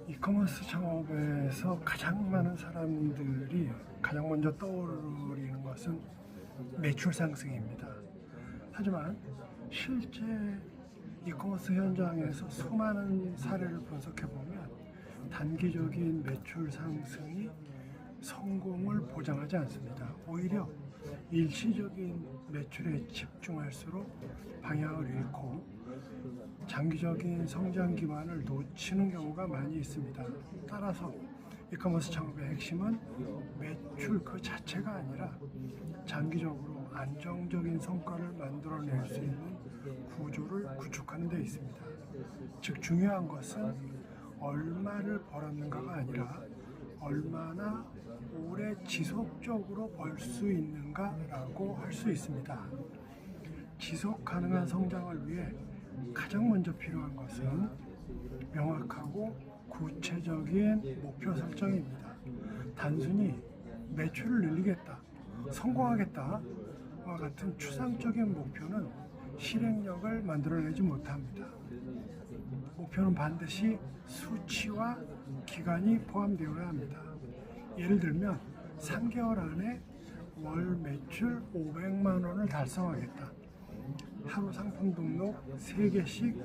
이커머스 창업에서 가장 많은 사람들이 가장 먼저 떠오르는 것은 매출 상승입니다. 하지만 실제 이커머스 현장에서 수많은 사례를 분석해보면 단기적인 매출 상승이 성공을 보장하지 않습니다. 오히려 일시적인 매출에 집중할수록 방향을 잃고 장기적인 성장 기반을 놓치는 경우가 많이 있습니다. 따라서 이커머스 창업의 핵심은 매출 그 자체가 아니라 장기적으로 안정적인 성과를 만들어낼 수 있는 구조를 구축하는 데 있습니다. 즉 중요한 것은 얼마를 벌었는가가 아니라 얼마나 오래 지속적으로 벌 수 있는가라고 할 수 있습니다. 지속 가능한 성장을 위해 가장 먼저 필요한 것은 명확하고 구체적인 목표 설정입니다. 단순히 매출을 늘리겠다, 성공하겠다와 같은 추상적인 목표는 실행력을 만들어내지 못합니다. 목표는 반드시 수치와 기간이 포함되어야 합니다. 예를 들면 3개월 안에 월 매출 500만 원을 달성하겠다. 하루 상품 등록 3개씩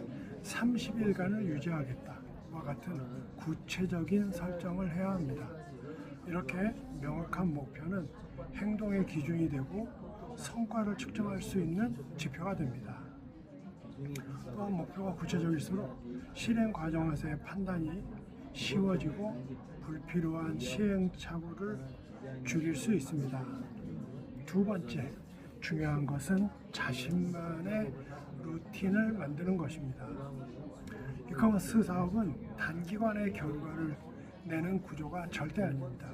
30일간을 유지하겠다. 와 같은 구체적인 설정을 해야 합니다. 이렇게 명확한 목표는 행동의 기준이 되고 성과를 측정할 수 있는 지표가 됩니다. 또한 목표가 구체적일수록 실행 과정에서의 판단이 쉬워지고 불필요한 시행착오를 줄일 수 있습니다. 두 번째, 중요한 것은 자신만의 루틴을 만드는 것입니다. 이커머스 사업은 단기간의 결과를 내는 구조가 절대 아닙니다.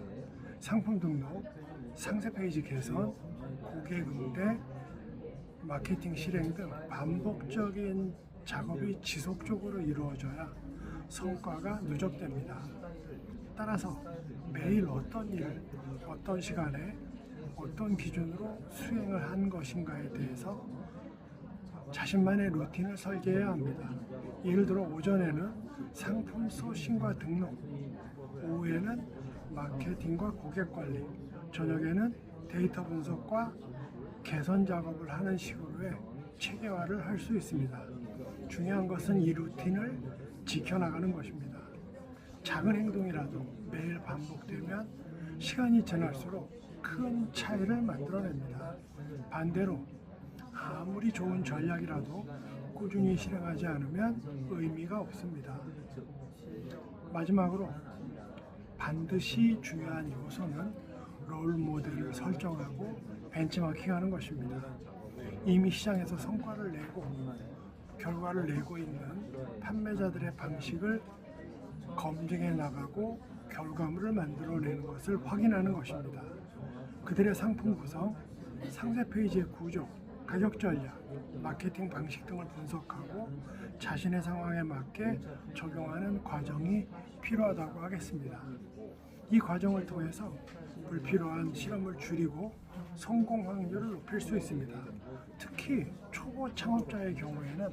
상품 등록, 상세 페이지 개선, 고객 응대, 마케팅 실행 등 반복적인 작업이 지속적으로 이루어져야 성과가 누적됩니다. 따라서 매일 어떤 일을 어떤 시간에 어떤 기준으로 수행을 한 것인가에 대해서 자신만의 루틴을 설계해야 합니다. 예를 들어 오전에는 상품 소싱과 등록, 오후에는 마케팅과 고객 관리, 저녁에는 데이터 분석과 개선 작업을 하는 식으로의 체계화를 할 수 있습니다. 중요한 것은 이 루틴을 지켜나가는 것입니다. 작은 행동이라도 매일 반복되면 시간이 지날수록 큰 차이를 만들어냅니다. 반대로 아무리 좋은 전략이라도 꾸준히 실행하지 않으면 의미가 없습니다. 마지막으로 반드시 중요한 요소는 롤 모델을 설정하고 벤치마킹하는 것입니다. 이미 시장에서 성과를 내고 결과를 내고 있는 판매자들의 방식을 검증해 나가고 결과물을 만들어내는 것을 확인하는 것입니다. 그들의 상품 구성, 상세 페이지의 구조, 가격 전략, 마케팅 방식 등을 분석하고 자신의 상황에 맞게 적용하는 과정이 필요하다고 하겠습니다. 이 과정을 통해서 불필요한 실험을 줄이고 성공 확률을 높일 수 있습니다. 특히 초보 창업자의 경우에는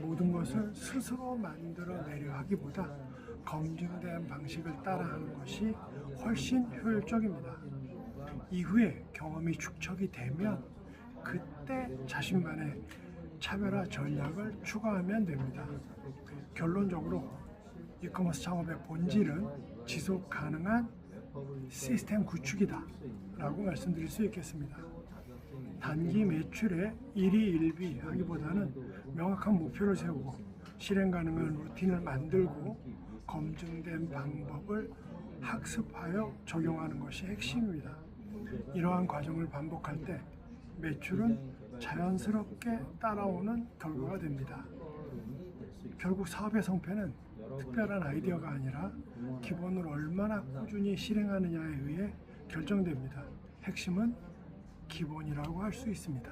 모든 것을 스스로 만들어내려 하기보다 검증된 방식을 따라하는 것이 훨씬 효율적입니다. 이후에 경험이 축적이 되면 그때 자신만의 차별화 전략을 추가하면 됩니다. 결론적으로 이커머스 창업의 본질은 지속 가능한 시스템 구축이다 라고 말씀드릴 수 있겠습니다. 단기 매출에 일희일비 하기보다는 명확한 목표를 세우고 실행 가능한 루틴을 만들고 검증된 방법을 학습하여 적용하는 것이 핵심입니다. 이러한 과정을 반복할 때 매출은 자연스럽게 따라오는 결과가 됩니다. 결국 사업의 성패는 특별한 아이디어가 아니라 기본을 얼마나 꾸준히 실행하느냐에 의해 결정됩니다. 핵심은 기본이라고 할 수 있습니다.